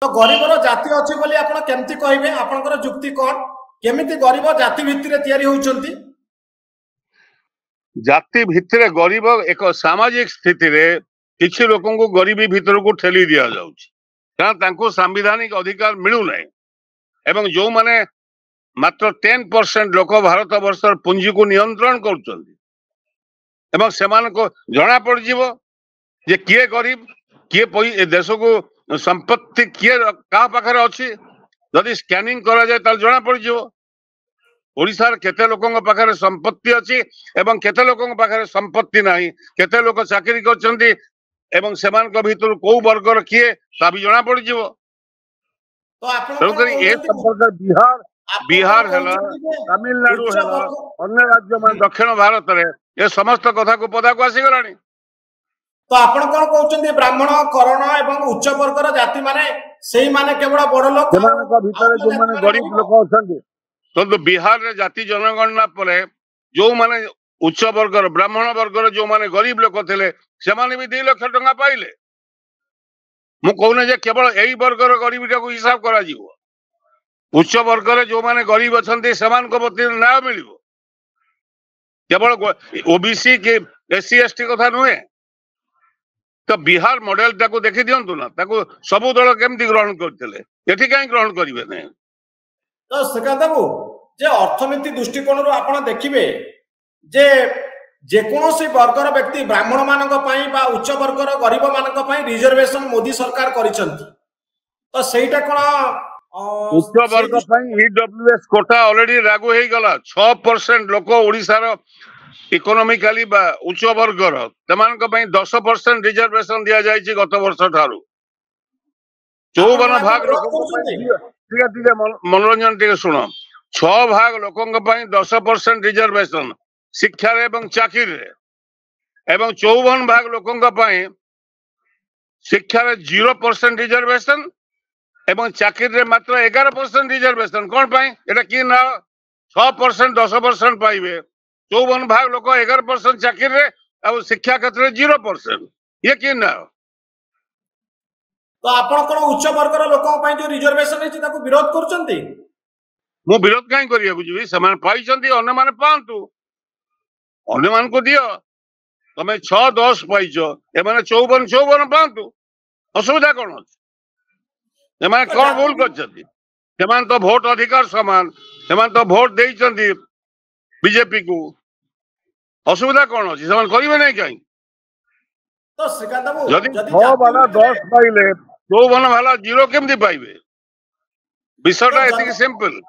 तो गरीबर जाति अच्छी बोली आपण केमती कहबे आपनकर जुक्ति कोन केमिति गरीब जाति भित्तिरे तयारी होउचंती जाति भित्तिरे गरीब एक सामाजिक स्थिति रे किछि लोकन को गरीबी भितर को ठेली दिया जाउछि कारण तांको संवैधानिक अधिकार मिलु नै एवं जो माने मात्र 10% लोक भारत वर्षर पुंजी को नियंत्रण करछंती एवं सेमान को जना पड़ जीवो जे किए गरीब किए देश को संपत्ति किए का पाखरे अछि जदि स्कैनिंग करा जाय ताल जना पड़ जीवो ओडिसार केते लोकन पाखरे संपत्ति अछि एवं केते लोकन पाखरे संपत्ति नाही केते लोक चाकरी करछंती एवं सेमान को भीतर को वर्गर किए ता भी जना पड़ जीवो तो आपण तेणु करी ए संपर्क बिहार है तमिलनाडु है अन्य राज्य में दक्षिण भारत रे ये समस्त कथा को पदा को आसी गलानी तो आपण कोन कहउचंदी ब्राह्मण करण एवं उच्च वर्गर जाति माने सेही माने केवल बड़ लोक सेमान को भीतर जो माने गरीब लोक अछंती तो बिहार रे जाति जनगणना परे जो माने उच्च वर्गर ब्राह्मण वर्गर जो माने गरीब लोक थिले से माने भी 2 लाख टका पाइले मु कहने जे केवल एही वर्गर गरीबटा को हिसाब करा जीवो उच्च वर्ग जो माने गरीब अच्छा से न्याय मिल केवल ओबीसी के एससी एसटी कथा नुहे तो बिहार मॉडल टाको देखी दिंतु ना सबु दल केमती ग्रहण करते कहीं ग्रहण करेंगे नहीं तो श्रीकांत बाबू जे अर्थनीति दृष्टिकोण आपण देखिए जे जेकोसी वर्गर व्यक्ति ब्राह्मण मानक पई बा उच्च वर्गर गरीब मानक पई रिजर्वेशन मोदी सरकार करिसंती तो सेटा कोन उच्च वर्ग ईडब्ल्यूएस कोटा ऑलरेडी लागू हो गला 6% लोक ओडिसार इकोनॉमिकली बा उच्च वर्गर तमान को 10% रिजर्वेशन दिया जायछि गत वर्ष ठारू 54 भाग ठीक मनोरंजन टिके सुनो 6 भाग लोकन को 10% रिजर्वेशन शिक्षा रे एवं चाकरी रे एवं 54 भाग लोकन को शिक्षा रे 0% रिजर्वेशन एवं चाकरी रे मात्र 11% रिजर्वेशन कौन पाई एटा की ना 6% 10% पाइबे 54 भाग लोक 11% चाकरी रे और शिक्षा क्षेत्र रे 0% ये की ना तो आपण कोन उच्च वर्गर लोक पई जो रिजर्वेशन है ताको विरोध करचंती मु विरोध काई करिया बुझी समान पाइचंती अन्य माने पांतु अन्य मान को दियो तमे 6 10 पाइचो ए माने 54 पांतु असुविधा कोन अछि एमान कौन भूल करछथि सेमान तो वोट अधिकार समान सेमान तो वोट देइछथि बीजेपी को असुविधा कौन अछि सेमान करिवे नै काई तो श्रीकांत बाबू जदि 6 वाला 10 पाइले 54 वाला 0 केमति पाइबे विषयटा एतिक सिंपल